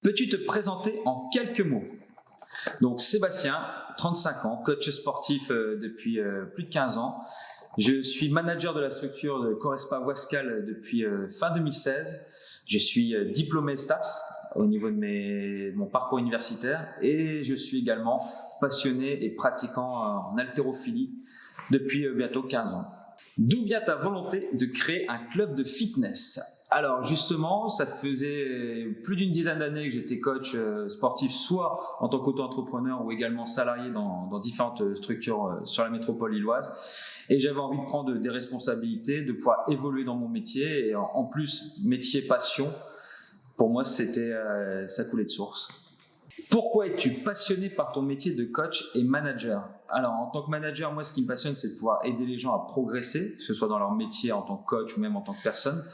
Peux-tu te présenter en quelques mots? Donc Sébastien, 35 ans, coach sportif depuis plus de 15 ans. Je suis manager de la structure de Corespa Wascal depuis fin 2016. Je suis diplômé STAPS au niveau de mon parcours universitaire et je suis également passionné et pratiquant en haltérophilie depuis bientôt 15 ans. D'où vient ta volonté de créer un club de fitness? Alors justement, ça faisait plus d'une dizaine d'années que j'étais coach sportif, soit en tant qu'auto-entrepreneur ou également salarié dans différentes structures sur la métropole lilloise. Et j'avais envie de prendre des responsabilités, de pouvoir évoluer dans mon métier. Et en plus, métier passion, pour moi, ça coulait de source. Pourquoi es-tu passionné par ton métier de coach et manager? Alors, en tant que manager, moi, ce qui me passionne, c'est de pouvoir aider les gens à progresser, que ce soit dans leur métier en tant que coach ou même en tant que personne.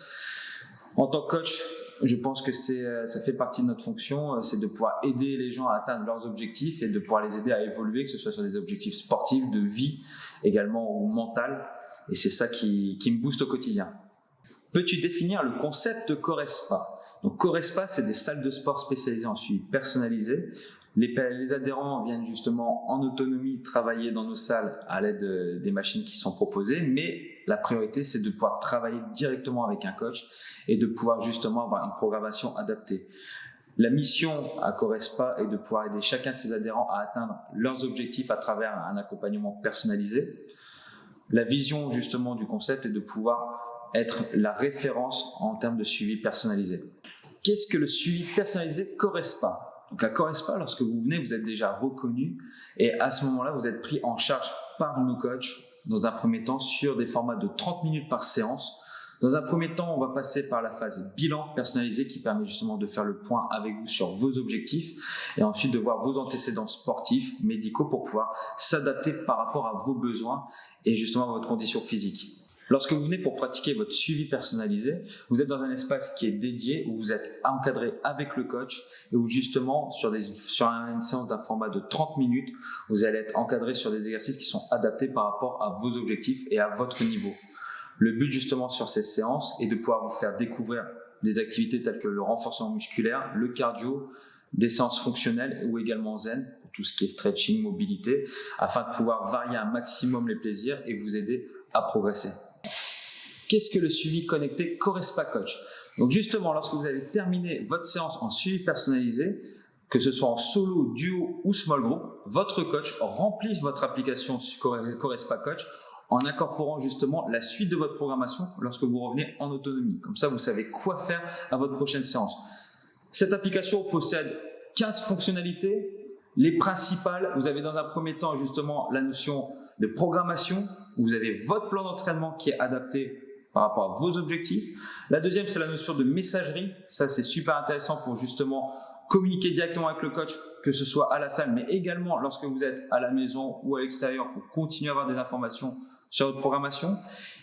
En tant que coach, je pense que ça fait partie de notre fonction, c'est de pouvoir aider les gens à atteindre leurs objectifs et de pouvoir les aider à évoluer, que ce soit sur des objectifs sportifs, de vie, également ou mental. Et c'est ça qui me booste au quotidien. Peux-tu définir le concept de Corespa? Donc Corespa, c'est des salles de sport spécialisées en suivi personnalisé. Les adhérents viennent justement en autonomie travailler dans nos salles à l'aide des machines qui sont proposées, mais la priorité, c'est de pouvoir travailler directement avec un coach et de pouvoir justement avoir une programmation adaptée. La mission à Corespa est de pouvoir aider chacun de ses adhérents à atteindre leurs objectifs à travers un accompagnement personnalisé. La vision justement du concept est de pouvoir être la référence en termes de suivi personnalisé. Qu'est-ce que le suivi personnalisé Corespa? Donc à Corespa, lorsque vous venez, vous êtes déjà reconnu et à ce moment-là, vous êtes pris en charge par nos coachs dans un premier temps sur des formats de 30 minutes par séance. Dans un premier temps, on va passer par la phase bilan personnalisé qui permet justement de faire le point avec vous sur vos objectifs et ensuite de voir vos antécédents sportifs, médicaux pour pouvoir s'adapter par rapport à vos besoins et justement à votre condition physique. Lorsque vous venez pour pratiquer votre suivi personnalisé, vous êtes dans un espace qui est dédié où vous êtes encadré avec le coach et où justement sur une séance d'un format de 30 minutes, vous allez être encadré sur des exercices qui sont adaptés par rapport à vos objectifs et à votre niveau. Le but justement sur ces séances est de pouvoir vous faire découvrir des activités telles que le renforcement musculaire, le cardio, des séances fonctionnelles ou également zen, pour tout ce qui est stretching, mobilité, afin de pouvoir varier un maximum les plaisirs et vous aider à progresser. Qu'est-ce que le suivi connecté Corespa Coach? Donc justement, lorsque vous avez terminé votre séance en suivi personnalisé, que ce soit en solo, duo ou small group, votre coach remplit votre application Corespa Coach en incorporant justement la suite de votre programmation lorsque vous revenez en autonomie. Comme ça, vous savez quoi faire à votre prochaine séance. Cette application possède 15 fonctionnalités. Les principales, vous avez dans un premier temps justement la notion de programmation. Vous avez votre plan d'entraînement qui est adapté par rapport à vos objectifs. La deuxième, c'est la notion de messagerie. Ça, c'est super intéressant pour justement communiquer directement avec le coach, que ce soit à la salle, mais également lorsque vous êtes à la maison ou à l'extérieur pour continuer à avoir des informations sur votre programmation.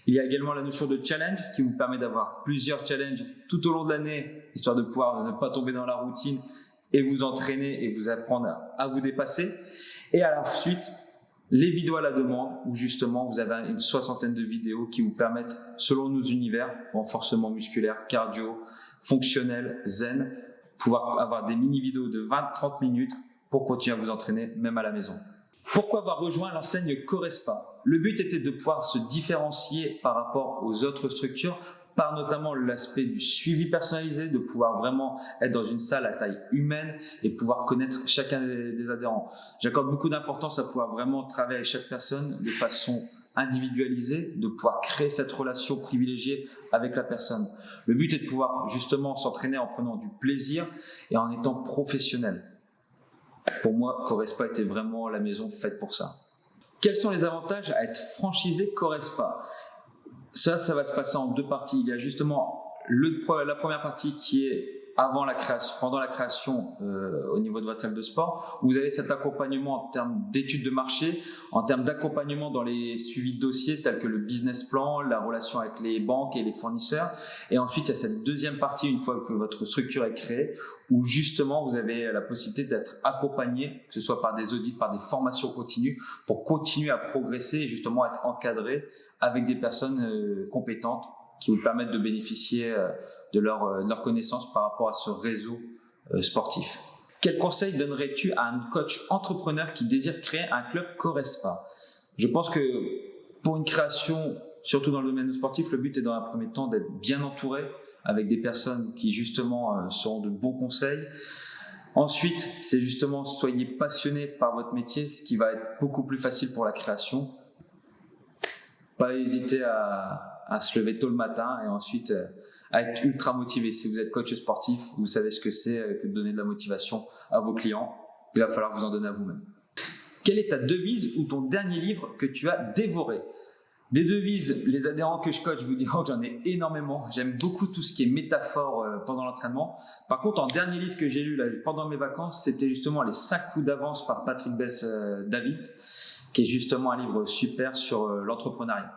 Il y a également la notion de challenge qui vous permet d'avoir plusieurs challenges tout au long de l'année, histoire de pouvoir ne pas tomber dans la routine et vous entraîner et vous apprendre à vous dépasser. Et à la suite, les vidéos à la demande où justement vous avez une 60aine de vidéos qui vous permettent, selon nos univers, renforcement musculaire, cardio, fonctionnel, zen, pouvoir avoir des mini-vidéos de 20-30 minutes pour continuer à vous entraîner même à la maison. Pourquoi avoir rejoint l'enseigne Corespa? Le but était de pouvoir se différencier par rapport aux autres structures par notamment l'aspect du suivi personnalisé, de pouvoir vraiment être dans une salle à taille humaine et pouvoir connaître chacun des adhérents. J'accorde beaucoup d'importance à pouvoir vraiment travailler avec chaque personne de façon individualisée, de pouvoir créer cette relation privilégiée avec la personne. Le but est de pouvoir justement s'entraîner en prenant du plaisir et en étant professionnel. Pour moi, Corespa était vraiment la maison faite pour ça. Quels sont les avantages à être franchisé Corespa? Ça va se passer en deux parties. Il y a justement la première partie qui est pendant la création au niveau de votre salle de sport, où vous avez cet accompagnement en termes d'études de marché, en termes d'accompagnement dans les suivis de dossiers tels que le business plan, la relation avec les banques et les fournisseurs. Et ensuite, il y a cette deuxième partie, une fois que votre structure est créée, où justement vous avez la possibilité d'être accompagné, que ce soit par des audits, par des formations continues, pour continuer à progresser et justement être encadré avec des personnes compétentes qui vous permettent de bénéficier de leur connaissance par rapport à ce réseau sportif. Quel conseil donnerais-tu à un coach entrepreneur qui désire créer un club Corespa? Je pense que pour une création, surtout dans le domaine sportif, le but est dans un premier temps d'être bien entouré avec des personnes qui justement seront de bons conseils. Ensuite, c'est justement soyez passionné par votre métier, ce qui va être beaucoup plus facile pour la création. Pas hésiter à se lever tôt le matin et ensuite à être ultra motivé. Si vous êtes coach sportif, vous savez ce que c'est que de donner de la motivation à vos clients. Il va falloir vous en donner à vous-même. Quelle est ta devise ou ton dernier livre que tu as dévoré? Des devises, les adhérents que je coach vous diront que j'en ai énormément. J'aime beaucoup tout ce qui est métaphore pendant l'entraînement. Par contre, en dernier livre que j'ai lu là, pendant mes vacances, c'était justement Les 5 coups d'avance par Patrick Bess-David, qui est justement un livre super sur l'entrepreneuriat.